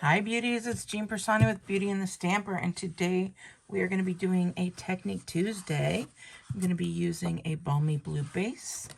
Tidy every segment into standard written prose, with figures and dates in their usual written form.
Hi beauties, it's Jean Piersanti with Beauty and the Stamper, and today we are going to be doing a Technique Tuesday. I'm going to be using a balmy blue base.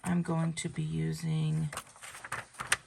I'm going to be using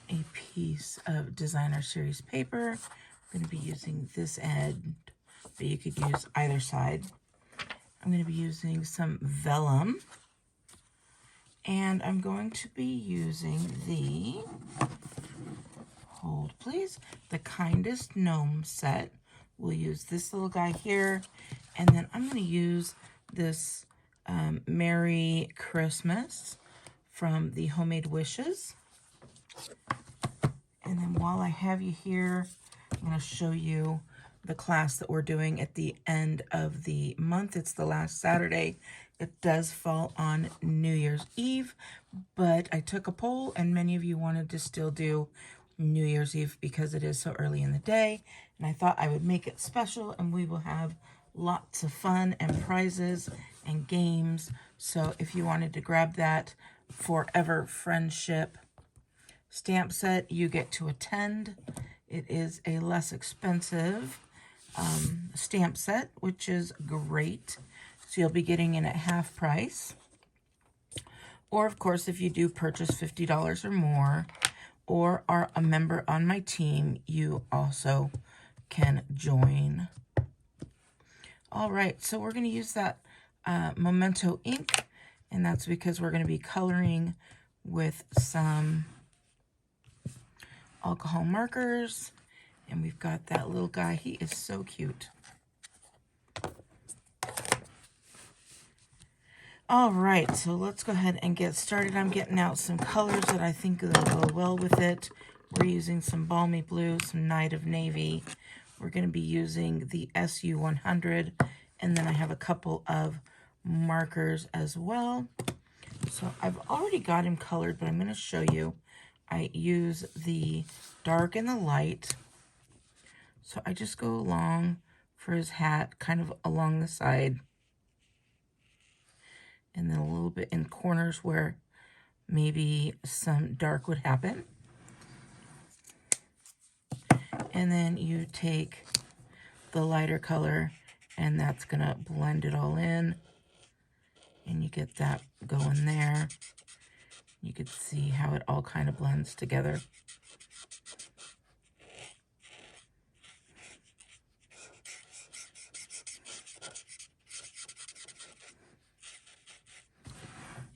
a piece of designer series paper. I'm going to be using this end, but you could use either side. I'm going to be using some vellum, and I'm going to be using the, hold please, the Kindest Gnome set. We'll use this little guy here, and then I'm going to use this Merry Christmas from the Homemade Wishes. And then while I have you here, I'm going to show you the class that we're doing at the end of the month. It's the last Saturday. It does fall on New Year's Eve, but I took a poll and many of you wanted to still do New Year's Eve because it is so early in the day, and I thought I would make it special, and we will have lots of fun and prizes and games. So if you wanted to grab that Forever Friendship stamp set, you get to attend. It is a less expensive stamp set, which is great. So you'll be getting it at half price. Or of course, if you do purchase $50 or more, or are a member on my team, you also can join. All right, so we're going to use that Memento ink, and that's because we're going to be coloring with some alcohol markers, and we've got that little guy. He is so cute. All right, so let's go ahead and get started. I'm getting out some colors that I think will go well with it. We're using some balmy blue, some Night of Navy. We're going to be using the SU100, and then I have a couple of markers as well. So I've already got him colored, but I'm going to show you. I use the dark and the light. So I just go along for his hat, kind of along the side. And then a little bit in corners where maybe some dark would happen. And then you take the lighter color, and that's going to blend it all in. And you get that going there. You can see how it all kind of blends together.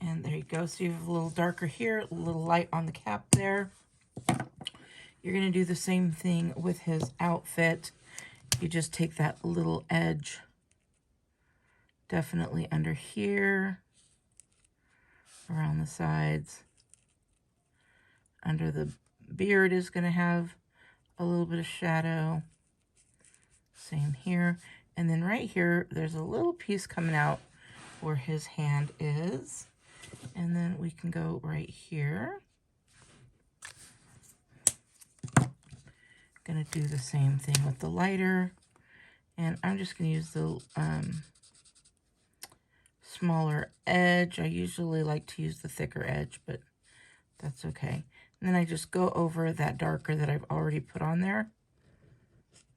And there you go. So you have a little darker here, a little light on the cap there. You're going to do the same thing with his outfit. You just take that little edge, definitely under here, around the sides. Under the beard is going to have a little bit of shadow. Same here. And then right here, there's a little piece coming out where his hand is. And then we can go right here. Going to do the same thing with the lighter. And I'm just going to use the smaller edge. I usually like to use the thicker edge, but that's okay. And then I just go over that darker that I've already put on there.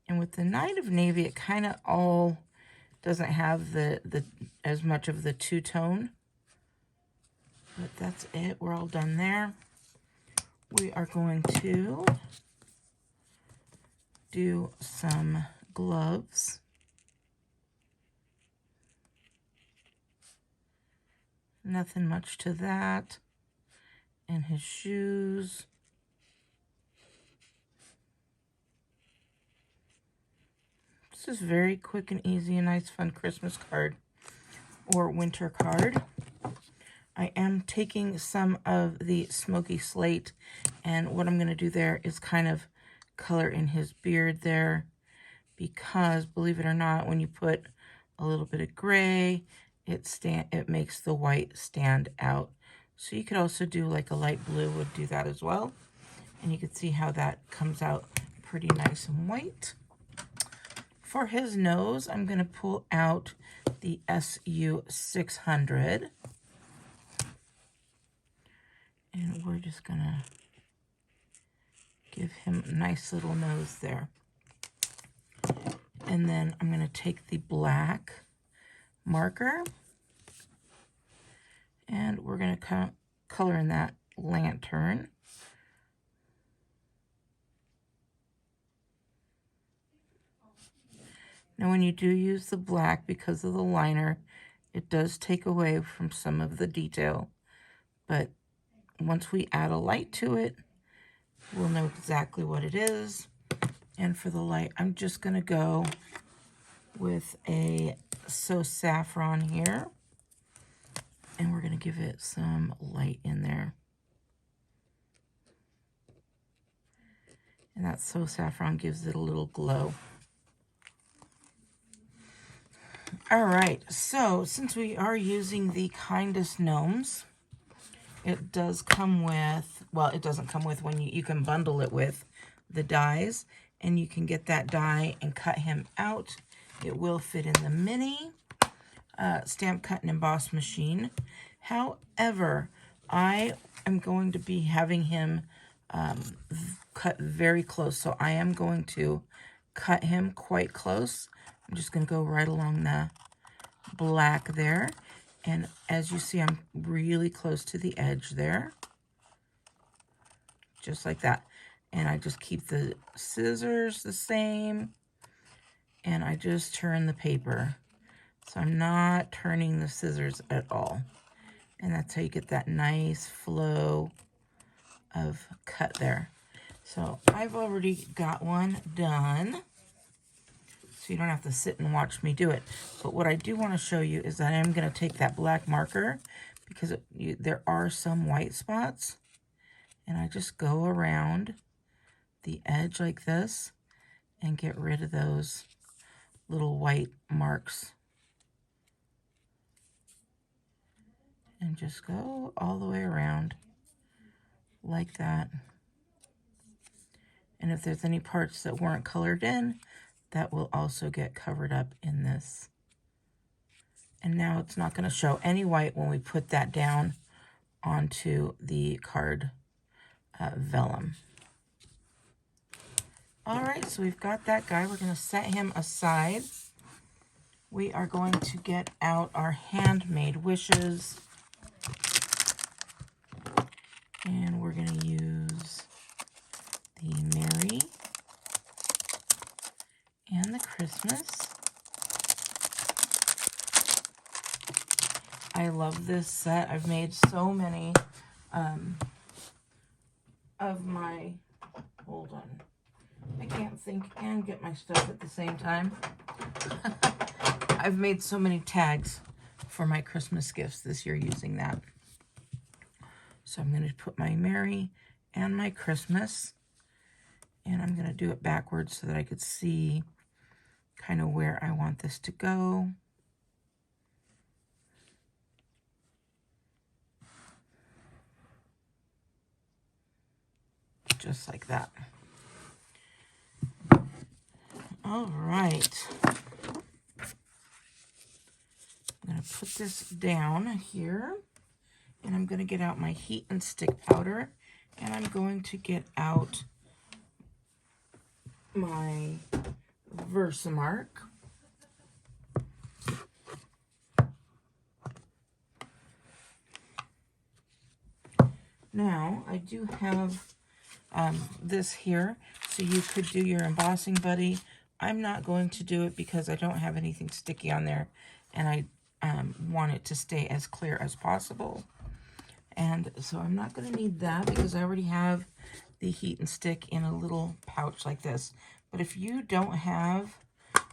And with the Night of Navy, it kind of all doesn't have the as much of the two-tone. But that's it. We're all done there. We are going to do some gloves. Nothing much to that. And his shoes. This is very quick and easy, a nice fun Christmas card or winter card. I am taking some of the smoky slate, and what I'm going to do there is kind of color in his beard there, because believe it or not, when you put a little bit of gray, it makes the white stand out. So you could also do like a light blue would do that as well, and you can see how that comes out pretty nice and white. For his nose, I'm going to pull out the SU600. And we're just going to Give him a nice little nose there. And then I'm going to take the black marker and we're going to color in that lantern. Now when you do use the black, because of the liner, it does take away from some of the detail. But once we add a light to it, we'll know exactly what it is. And for the light, I'm just going to go with a So Saffron here. And we're going to give it some light in there. And that So Saffron gives it a little glow. All right, so since we are using the Kindest Gnomes, it does come with, well, it doesn't come with, when you can bundle it with the dies, and you can get that die and cut him out. It will fit in the mini stamp cut and emboss machine. However, I am going to be having him cut very close, so I am going to cut him quite close. I'm just going to go right along the black there. And as you see, I'm really close to the edge there. Just like that. And I just keep the scissors the same. And I just turn the paper. So I'm not turning the scissors at all. And that's how you get that nice flow of cut there. So I've already got one done. So you don't have to sit and watch me do it. But what I do want to show you is that I'm going to take that black marker because there are some white spots. And I just go around the edge like this and get rid of those little white marks. And just go all the way around like that. And if there's any parts that weren't colored in, that will also get covered up in this. And now it's not going to show any white when we put that down onto the card vellum. All right, so we've got that guy. We're going to set him aside. We are going to get out our handmade wishes. And we're going to use the Merry and the Christmas. I love this set. I've made so many of my, hold on, I can't think and get my stuff at the same time. I've made so many tags for my Christmas gifts this year using that. So I'm going to put my Merry and my Christmas, and I'm going to do it backwards so that I could see kind of where I want this to go. Just like that. All right. I'm going to put this down here, and I'm going to get out my heat and stick powder, and I'm going to get out my Versamark. Now, I do have this here, so you could do your embossing buddy. I'm not going to do it because I don't have anything sticky on there, and I want it to stay as clear as possible. And so I'm not going to need that because I already have the heat and stick in a little pouch like this. But if you don't have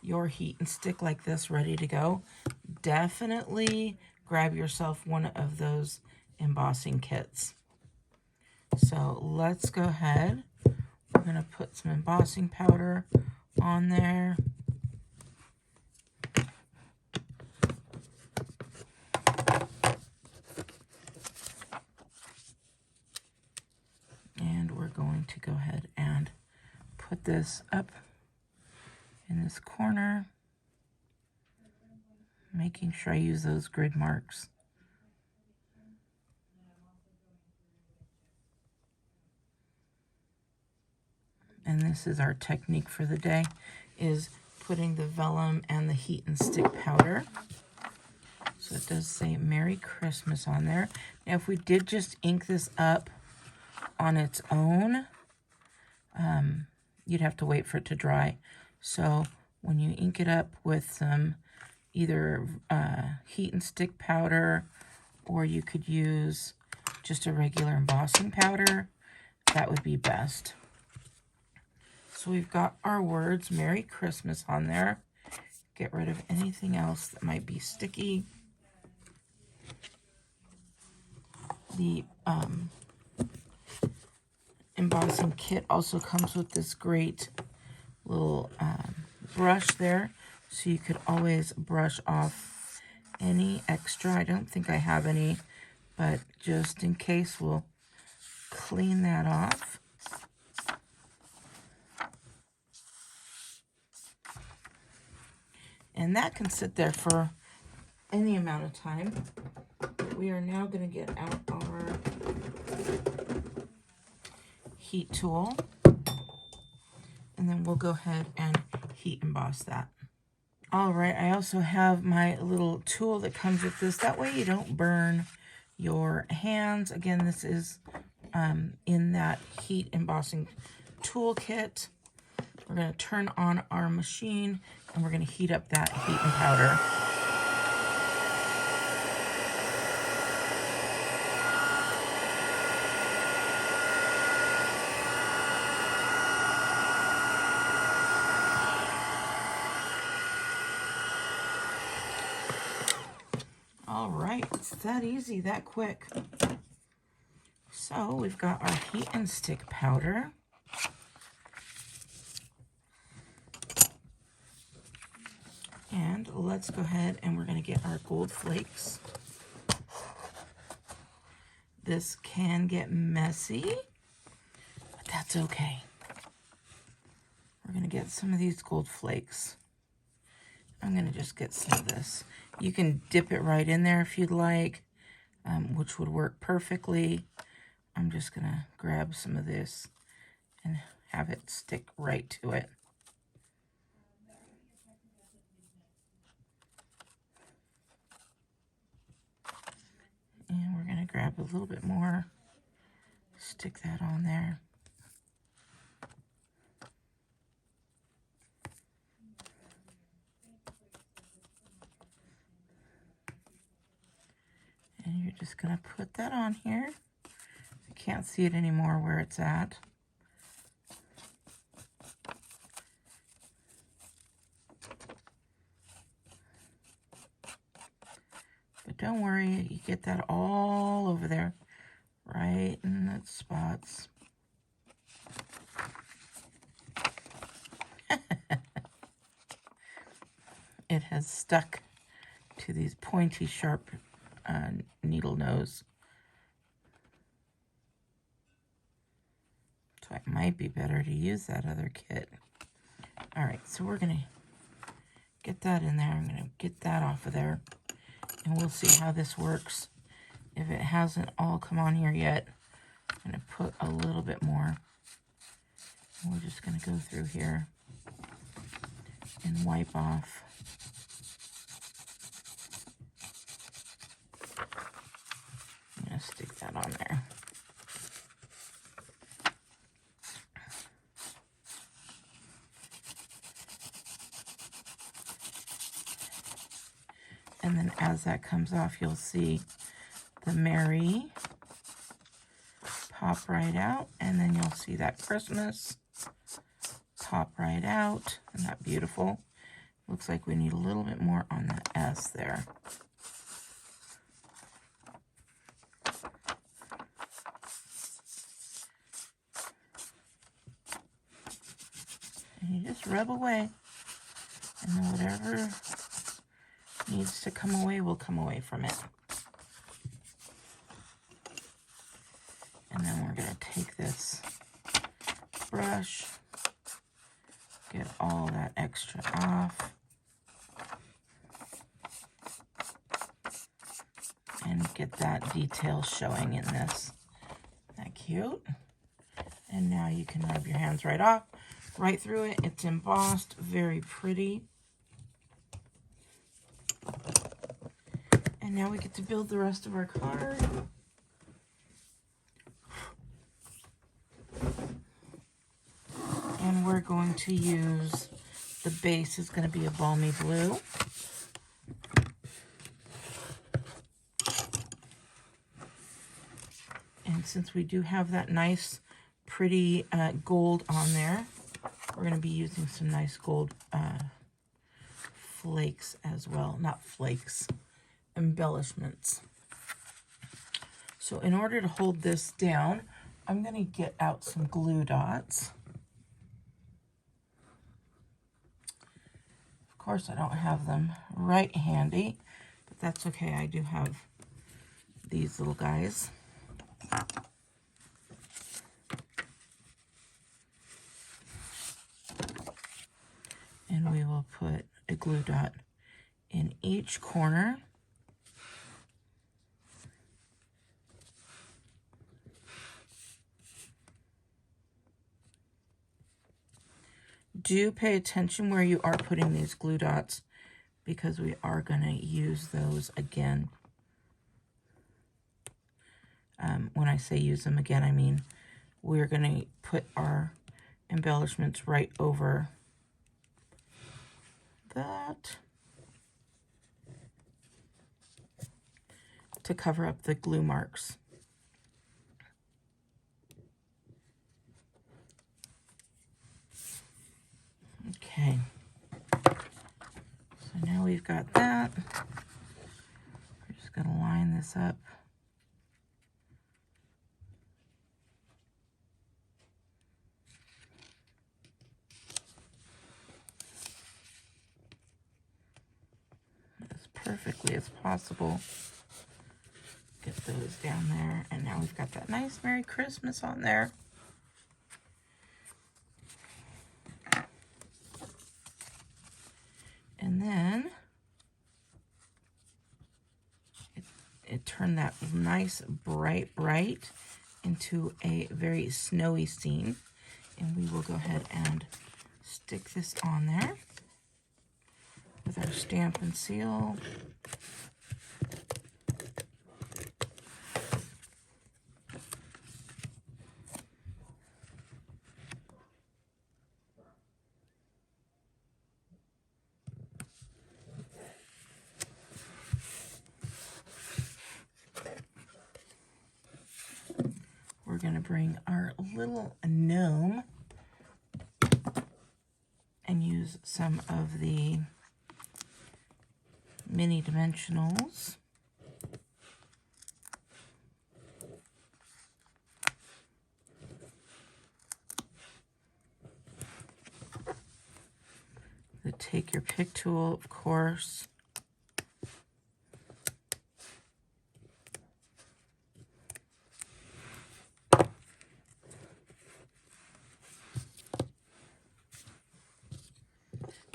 your heat and stick like this ready to go, definitely grab yourself one of those embossing kits. So let's go ahead. We're going to put some embossing powder on there. And we're going to go ahead and put this up in this corner, making sure I use those grid marks. And this is our technique for the day, is putting the vellum and the heat and stick powder. So it does say Merry Christmas on there. Now, if we did just ink this up on its own, you'd have to wait for it to dry. So when you ink it up with some either heat and stick powder, or you could use just a regular embossing powder, that would be best. So we've got our words Merry Christmas on there. Get rid of anything else that might be sticky. The embossing kit also comes with this great little brush there, so you could always brush off any extra. I don't think I have any, but just in case, we'll clean that off. And that can sit there for any amount of time. We are now going to get out our heat tool, and then we'll go ahead and heat emboss that. All right, I also have my little tool that comes with this. That way you don't burn your hands. Again, this is in that heat embossing toolkit. We're going to turn on our machine, and we're going to heat up that heat and powder. All right, it's that easy, that quick. So we've got our heat and stick powder. And let's go ahead and we're going to get our gold flakes. This can get messy, but that's okay. We're going to get some of these gold flakes. I'm going to just get some of this. You can dip it right in there if you'd like, which would work perfectly. I'm just going to grab some of this and have it stick right to it. And we're going to grab a little bit more, stick that on there. And you're just going to put that on here. I can't see it anymore where it's at. But don't worry, you get that all over there, right in the spots. It has stuck to these pointy, sharp needle nose. So it might be better to use that other kit. All right, so we're going to get that in there. I'm going to get that off of there, and we'll see how this works. If it hasn't all come on here yet, I'm going to put a little bit more. And we're just going to go through here and wipe off. I'm going to stick that on there. And then as that comes off, you'll see the Merry pop right out. And then you'll see that Christmas pop right out. Isn't that beautiful? Looks like we need a little bit more on the S there. And you just rub away. And then whatever needs to come away will come away from it. And then we're going to take this brush, get all that extra off, and get that detail showing in this. Isn't that cute? And now you can rub your hands right through it. It's embossed, very pretty. And now we get to build the rest of our card. And we're going to use, the base is going to be a balmy blue. And since we do have that nice, pretty gold on there, we're going to be using some nice gold flakes as well. Not flakes, embellishments. So in order to hold this down, I'm going to get out some glue dots. Of course, I don't have them right handy, but that's okay. I do have these little guys. And we will put a glue dot in each corner. Do pay attention where you are putting these glue dots, because we are going to use those again. When I say use them again, I mean we're going to put our embellishments right over that to cover up the glue marks. Okay, so now we've got that. We're just going to line this up. As perfectly as possible. Get those down there, and now we've got that nice Merry Christmas on there. And then it turned that nice bright into a very snowy scene. And we will go ahead and stick this on there with our stamp and seal. We're going to bring our little gnome and use some of the mini dimensionals. Take your pick tool, of course.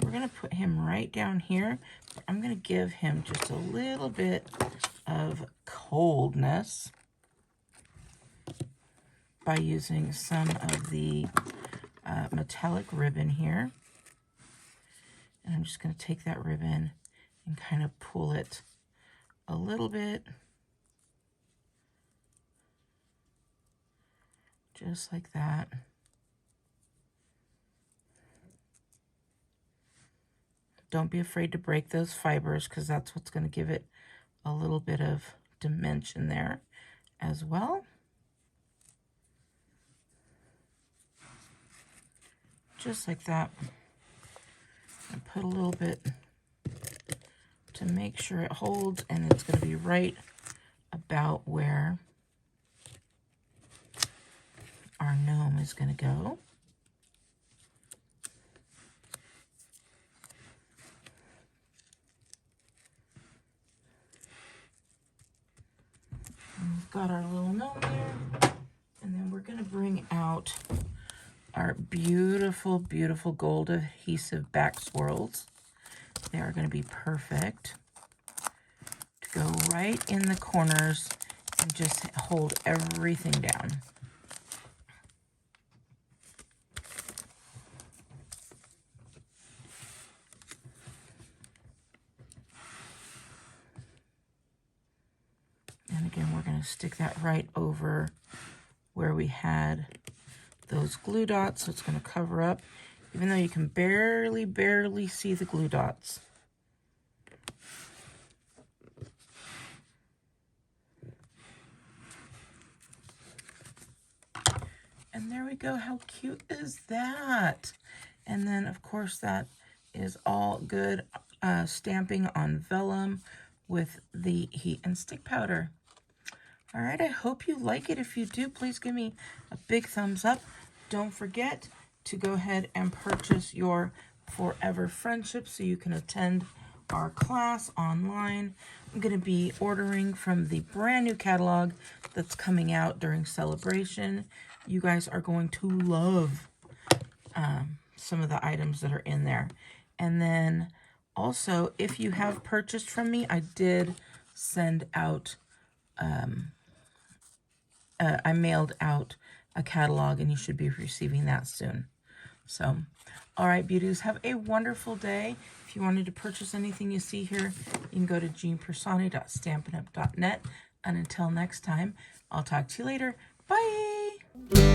We're going to put him right down here. I'm going to give him just a little bit of coldness by using some of the metallic ribbon here. And I'm just going to take that ribbon and kind of pull it a little bit. Just like that. Don't be afraid to break those fibers, because that's what's going to give it a little bit of dimension there as well. Just like that. And put a little bit to make sure it holds, and it's going to be right about where our gnome is going to go. And we've got our little gnome there, and then we're going to bring out our beautiful, beautiful gold adhesive back swirls. They are going to be perfect to go right in the corners and just hold everything down. stick that right over where we had those glue dots, so it's going to cover up, even though you can barely see the glue dots. And there we go. How cute is that? And then, of course, that is all good stamping on vellum with the heat and stick powder. All right, I hope you like it. If you do, please give me a big thumbs up. Don't forget to go ahead and purchase your Forever Friendship so you can attend our class online. I'm going to be ordering from the brand new catalog that's coming out during celebration. You guys are going to love some of the items that are in there. And then also, if you have purchased from me, I did send out, I mailed out a catalog, and you should be receiving that soon. So, all right, beauties, have a wonderful day. If you wanted to purchase anything you see here, you can go to jeanpiersanti.stampinup.net. And until next time, I'll talk to you later. Bye!